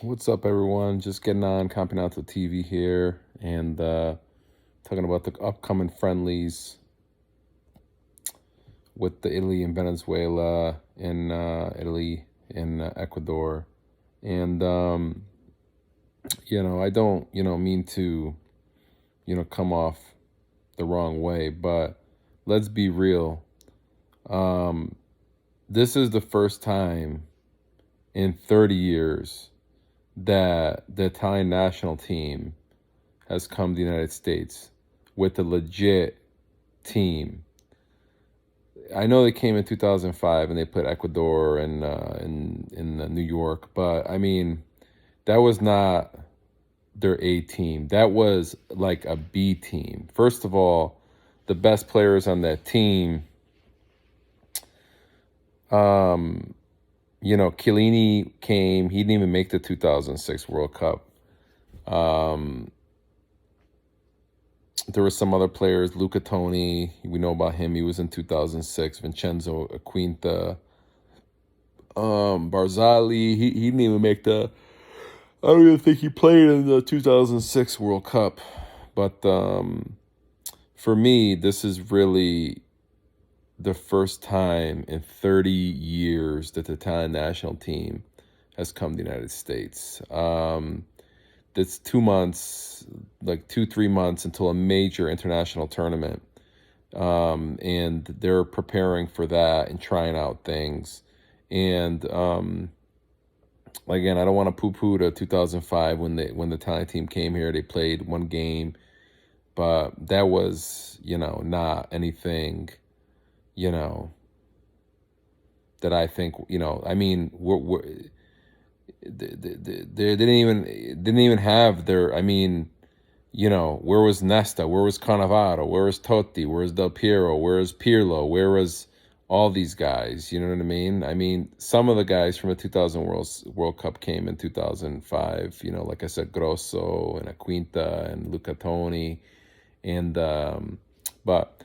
What's up, everyone? Just getting on, comping out the TV here, and talking about the upcoming friendlies with the Italy and Venezuela, and Italy and Ecuador. And I don't, mean to, come off the wrong way, but let's be real. Um, this is the first time in 30 years that the Italian national team has come to the United States with a legit team. I know they came in 2005 and they put Ecuador and in New York, but I mean that was not their A team. That was like a B team. First of all, the best players on that team, um, Chiellini came. He didn't even make the 2006 World Cup. Um, There were some other players, Luca Toni, we know about him. He was in 2006. Vincenzo Quinta, Barzali. He didn't even make the. I don't even think he played in the 2006 World Cup. But for me, this is really the first time in 30 years that the Italian national team has come to the United States. It's 2 months, like 3 months until a major international tournament. And they're preparing for that and trying out things. And again, I don't want to poo-poo to 2005 when the Italian team came here. They played one game, but that was not anything you know that I think I mean they didn't even have their. I mean, where was Nesta? Where was Cannavaro? Where was Totti? Where was Del Piero? Where was Pirlo? Where was all these guys? You know what I mean? I mean, some of the guys from the 2000 World Cup came in 2005. Like I said, Grosso and Aquinta and Luca Toni. And, but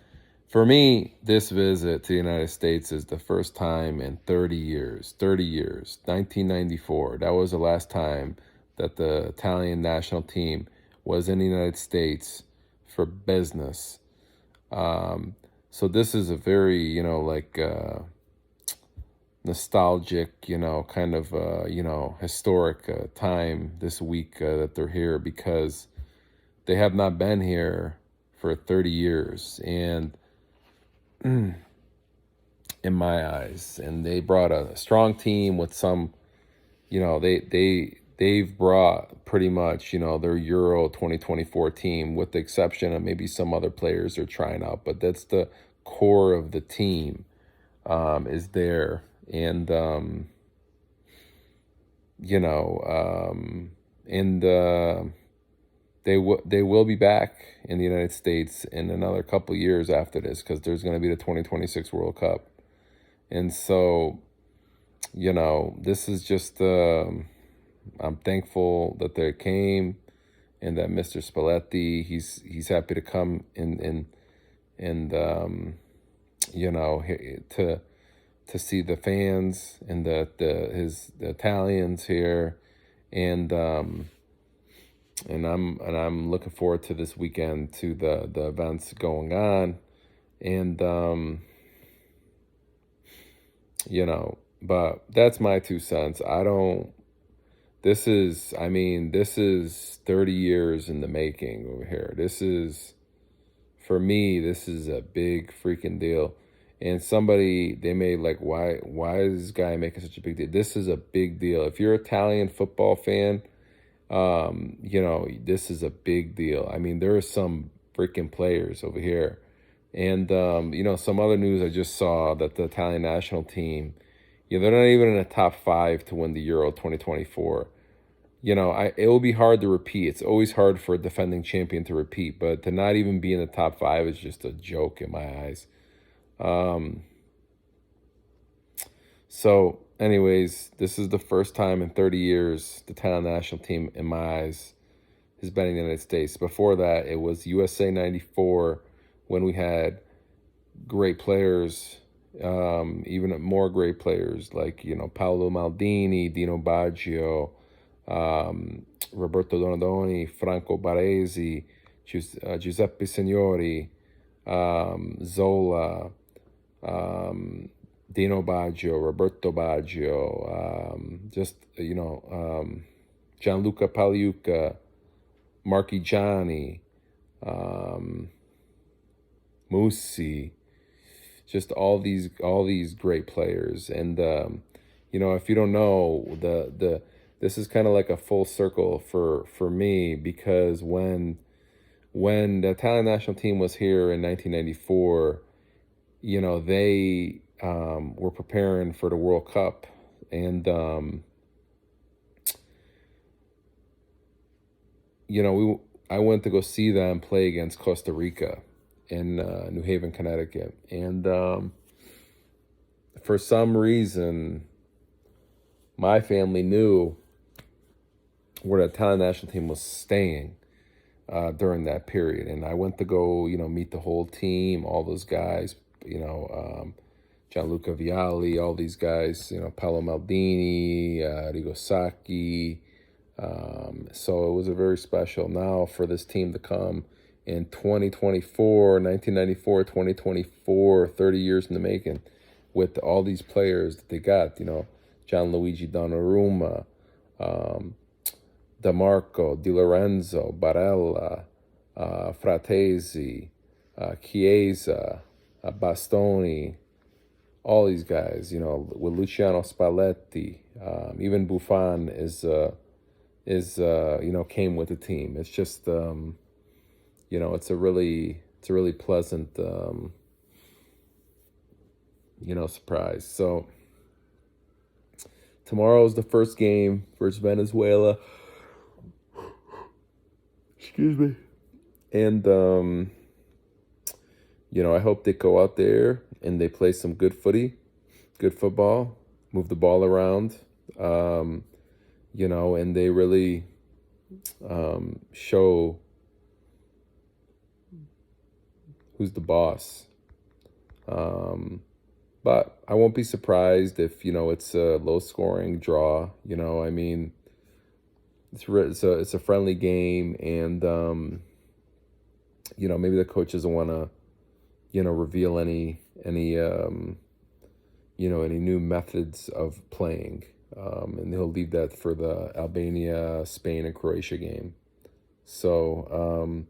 for me, this visit to the United States is the first time in 30 years. 30 years. 1994. That was the last time that the Italian national team was in the United States for business. So this is a very, nostalgic, kind of, historic time this week that they're here, because they have not been here for 30 years. And in my eyes, and they brought a strong team with some, they've brought pretty much, their Euro 2024 team, with the exception of maybe some other players they're trying out, but that's the core of the team, is there. And you know and they will be back in the United States in another couple years after this, because there's going to be the 2026 World Cup. And so, this is just, I'm thankful that they came, and that Mr. Spalletti, he's happy to come and to see the fans and the Italians here. And I'm looking forward to this weekend, to the events going on. And but that's my 2 cents. I don't. This is 30 years in the making over here. For me, this is a big freaking deal. And somebody, they made like, why is this guy making such a big deal? This is a big deal. If you're an Italian football fan, this is a big deal. I mean, there are some freaking players over here. And, some other news I just saw, that the Italian national team, they're not even in the top five to win the Euro 2024. It will be hard to repeat. It's always hard for a defending champion to repeat, but to not even be in the top five is just a joke in my eyes. So, anyways, this is the first time in 30 years the Italian national team, in my eyes, has been in the United States. Before that, it was USA 94, when we had great players, even more great players like, Paolo Maldini, Dino Baggio, Roberto Donadoni, Franco Baresi, Giuseppe Signori, Zola, Dino Baggio, Roberto Baggio, Gianluca Pagliuca, Marchigiani, Musi, just all these great players. And if you don't know, the this is kind of like a full circle for me, because when the Italian national team was here in 1994, they were preparing for the World Cup. And I went to go see them play against Costa Rica in New Haven, Connecticut. And for some reason, my family knew where the Italian national team was staying during that period. And I went to go, meet the whole team, all those guys, Gianluca Vialli, all these guys, Paolo Maldini, Arrigo Sacchi. So it was a very special now for this team to come in 2024, 1994, 2024, 30 years in the making, with all these players that they got, Gianluigi Donnarumma, DeMarco, Di Lorenzo, Barella, Fratesi, Chiesa, Bastoni, all these guys, with Luciano Spalletti, even Buffon came with the team. It's just it's a really pleasant surprise. So tomorrow is the first game versus Venezuela. Excuse me. And I hope they go out there and they play some good football, move the ball around, and they really show who's the boss. But I won't be surprised if, it's a low-scoring draw. It's a friendly game, and maybe the coach doesn't want to reveal any new methods of playing, and he'll leave that for the Albania, Spain, and Croatia game. So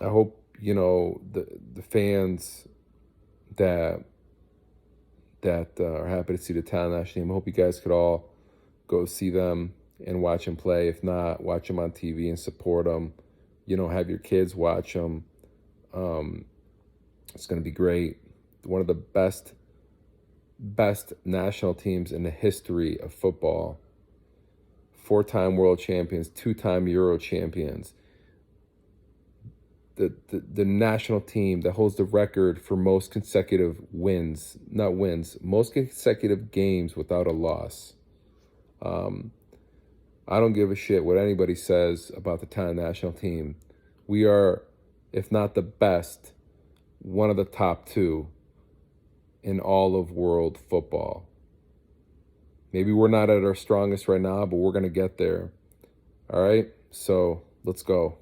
I hope the fans that are happy to see the Italian national team. I hope you guys could all go see them and watch them play. If not, watch them on TV and support them. Have your kids watch them. It's going to be great. One of the best national teams in the history of football. 4-time world champions, 2-time Euro champions. The national team that holds the record for most consecutive most consecutive games without a loss. I don't give a shit what anybody says about the Italian national team. We are, if not the best, one of the top 2 in all of world football. Maybe we're not at our strongest right now, but we're going to get there. All right? So let's go.